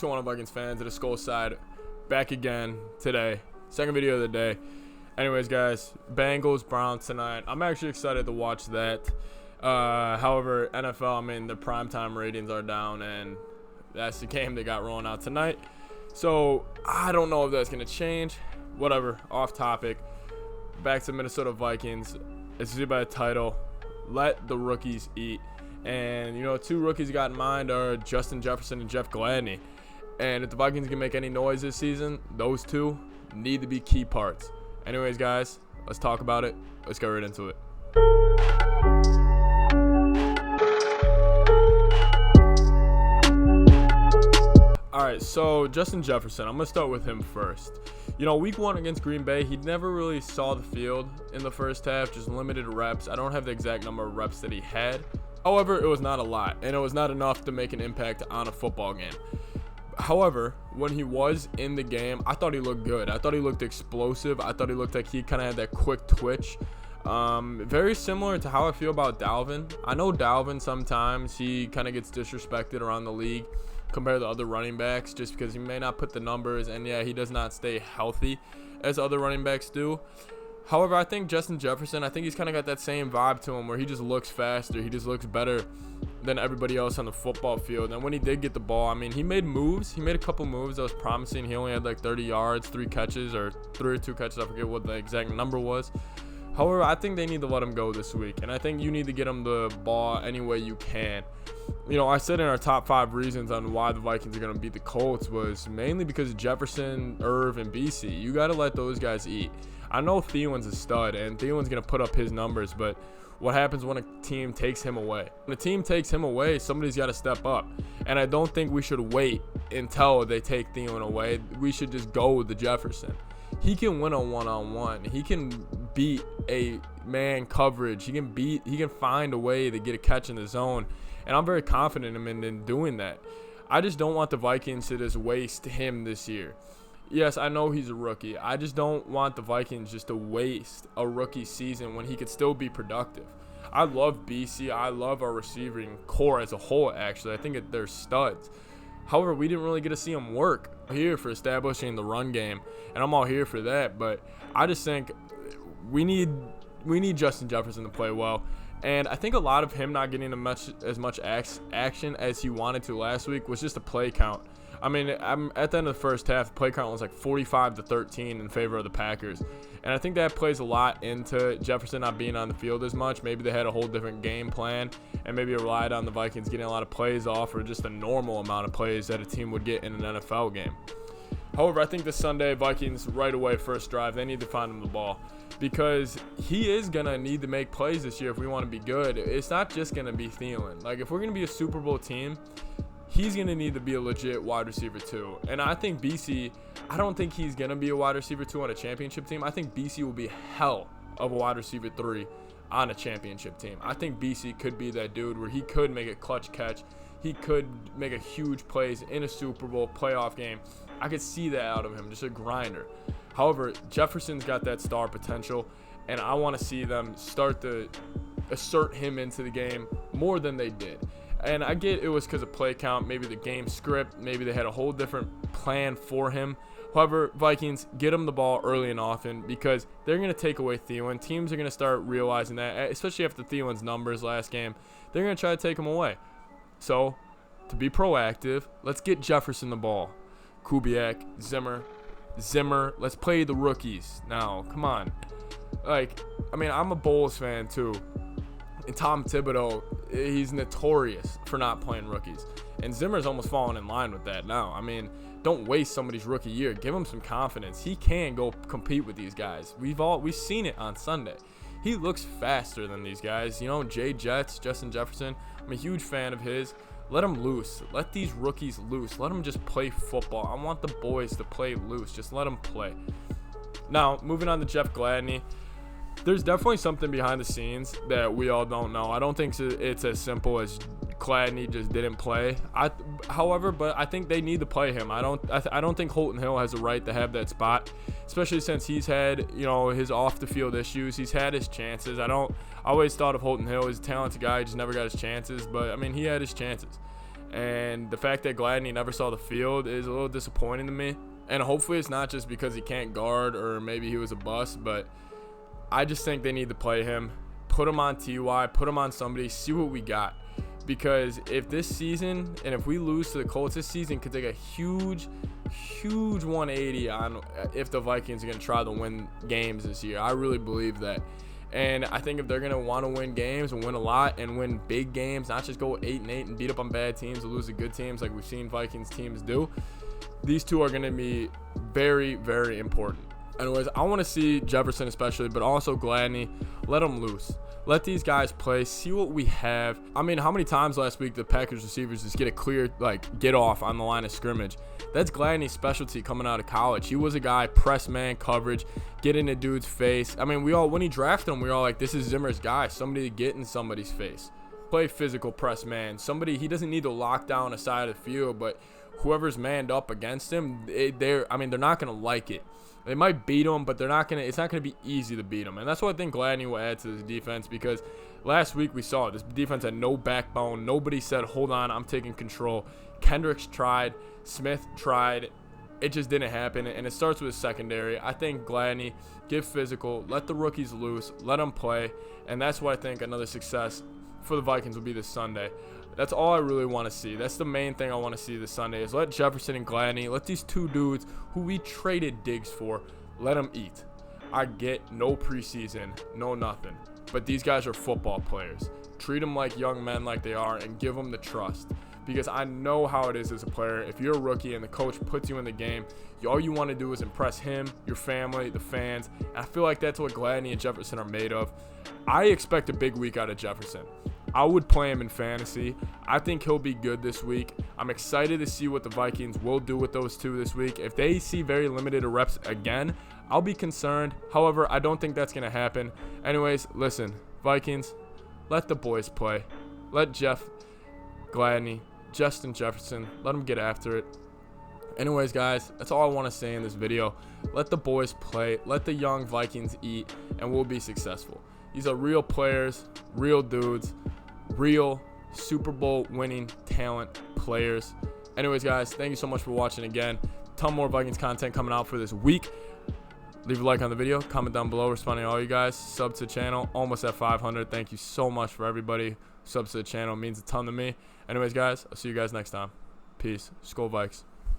What's going on, Vikings fans? To the Skol side, back again today. Second video of the day. Anyways, guys, Bengals, Browns tonight. I'm actually excited to watch that. However, NFL, I mean, the primetime ratings are down, and that's the game they got rolling out tonight. So, I don't know if that's going to change. Whatever, off topic. Back to Minnesota Vikings. It's by the title. Let the rookies eat. And, you know, two rookies you got in mind are Justin Jefferson and Jeff Gladney. And if the Vikings can make any noise this season, those two need to be key parts. Anyways, guys, let's talk about it. Let's get right into it. All right, so Justin Jefferson, I'm going to start with him first. You know, week 1 against Green Bay, he never really saw the field in the first half, just limited reps. I don't have the exact number of reps that he had. However, it was not a lot, and it was not enough to make an impact on a football game. However, when he was in the game, I thought he looked good. I thought he looked explosive. I thought he looked like he kind of had that quick twitch. Very similar to how I feel about Dalvin. I know Dalvin sometimes he kind of gets disrespected around the league compared to other running backs just because he may not put the numbers, and yeah, he does not stay healthy as other running backs do. However, I think Justin Jefferson, I think he's kind of got that same vibe to him where he just looks faster. He just looks better than everybody else on the football field. And when he did get the ball, I mean, he made moves. He made a couple moves that was promising. He only had like 30 yards, 3 catches, or 3 or 2 catches. I forget what the exact number was. However, I think they need to let him go this week. And I think you need to get him the ball any way you can. You know, I said in our top 5 reasons on why the Vikings are going to beat the Colts was mainly because of Jefferson, Irv, and BC. You got to let those guys eat. I know Thielen's a stud, and Thielen's going to put up his numbers, but what happens when a team takes him away? When a team takes him away, somebody's got to step up. And I don't think we should wait until they take Thielen away. We should just go with the Jefferson. He can win a one-on-one. He can beat a man coverage. He can find a way to get a catch in the zone. And I'm very confident in him in doing that. I just don't want the Vikings to just waste him this year. Yes, I know he's a rookie. I just don't want the Vikings just to waste a rookie season when he could still be productive. I love BC. I love our receiving core as a whole, actually. I think they're studs. However, we didn't really get to see him work. I'm here for establishing the run game, and I'm all here for that. But I just think we need Justin Jefferson to play well. And I think a lot of him not getting as much action as he wanted to last week was just a play count. I mean, at the end of the first half, the play count was like 45-13 in favor of the Packers. And I think that plays a lot into Jefferson not being on the field as much. Maybe they had a whole different game plan, and maybe it relied on the Vikings getting a lot of plays off or just a normal amount of plays that a team would get in an NFL game. However, I think this Sunday, Vikings right away, first drive, they need to find him the ball because he is going to need to make plays this year if we want to be good. It's not just going to be Thielen. Like, if we're going to be a Super Bowl team, he's going to need to be a legit wide receiver too. And I think BC, I don't think he's going to be a wide receiver 2 on a championship team. I think BC will be hell of a wide receiver 3 on a championship team. I think BC could be that dude where he could make a clutch catch. He could make a huge plays in a Super Bowl playoff game. I could see that out of him, just a grinder. However, Jefferson's got that star potential, and I want to see them start to assert him into the game more than they did. And I get it was because of play count, maybe the game script, maybe they had a whole different plan for him. However, Vikings, get him the ball early and often because they're going to take away Thielen. Teams are going to start realizing that, especially after Thielen's numbers last game. They're going to try to take him away. So, to be proactive, let's get Jefferson the ball. Kubiak, Zimmer, let's play the rookies. Now, come on. Like, I mean, I'm a Bulls fan too. And Tom Thibodeau, he's notorious for not playing rookies. And Zimmer's almost fallen in line with that now. I mean, don't waste somebody's rookie year. Give him some confidence. He can go compete with these guys. We've seen it on Sunday. He looks faster than these guys. You know, Justin Jefferson, I'm a huge fan of his. Let him loose. Let these rookies loose. Let them just play football. I want the boys to play loose. Just let them play. Now, moving on to Jeff Gladney. There's definitely something behind the scenes that we all don't know. I don't think it's as simple as Gladney just didn't play. However, but I think they need to play him. I don't think Holton Hill has a right to have that spot, especially since he's had, you know, his off the field issues. He's had his chances. I always thought of Holton Hill as a talented guy. He just never got his chances. But I mean, he had his chances. And the fact that Gladney never saw the field is a little disappointing to me. And hopefully it's not just because he can't guard or maybe he was a bust, but I just think they need to play him. Put him on TY, put him on somebody, see what we got. Because if this season, and if we lose to the Colts this season, could take a huge 180 on if the Vikings are going to try to win games this year. I really believe that. And I think if they're going to want to win games and win a lot and win big games, not just go 8-8 and beat up on bad teams or lose to good teams like we've seen Vikings teams do, these two are going to be very, very important. Anyways, I want to see Jefferson especially, but also Gladney. Let them loose. Let these guys play. See what we have. I mean, how many times last week the Packers receivers just get a clear, get off on the line of scrimmage? That's Gladney's specialty coming out of college. He was a guy, press man coverage, get in a dude's face. I mean, when he drafted him, we were all like, this is Zimmer's guy. Somebody to get in somebody's face. Play physical press man. Somebody, he doesn't need to lock down a side of the field, but whoever's manned up against him, they're not going to like it. They might beat him, but it's not going to be easy to beat him. And that's what I think Gladney will add to this defense, because last week we saw it. This defense had no backbone. Nobody said, hold on, I'm taking control. Kendricks tried. Smith tried. It just didn't happen. And it starts with secondary. I think Gladney, get physical, let the rookies loose, let them play. And that's what I think another success for the Vikings will be this Sunday. That's all I really want to see. That's the main thing I want to see this Sunday is let Jefferson and Gladney, let these two dudes who we traded Diggs for, let them eat. I get no preseason, no nothing. But these guys are football players. Treat them like young men like they are and give them the trust. Because I know how it is as a player. If you're a rookie and the coach puts you in the game, all you want to do is impress him, your family, the fans. And I feel like that's what Gladney and Jefferson are made of. I expect a big week out of Jefferson. I would play him in fantasy. I think he'll be good this week. I'm excited to see what the Vikings will do with those two this week. If they see very limited reps again, I'll be concerned. However, I don't think that's going to happen. Anyways, listen, Vikings, let the boys play. Let Jeff, Gladney, Justin Jefferson, let them get after it. Anyways, guys, that's all I want to say in this video. Let the boys play. Let the young Vikings eat, and we'll be successful. These are real players, real dudes, real Super Bowl winning talent players. Anyways, guys, thank you so much for watching again. Ton more Vikings content coming out for this week. Leave a like on the video, comment down below, responding to all you guys. Sub to the channel, almost at 500. Thank you so much for everybody. Subs to the channel, means a ton to me. Anyways, guys, I'll see you guys next time. Peace. Skol Vikes.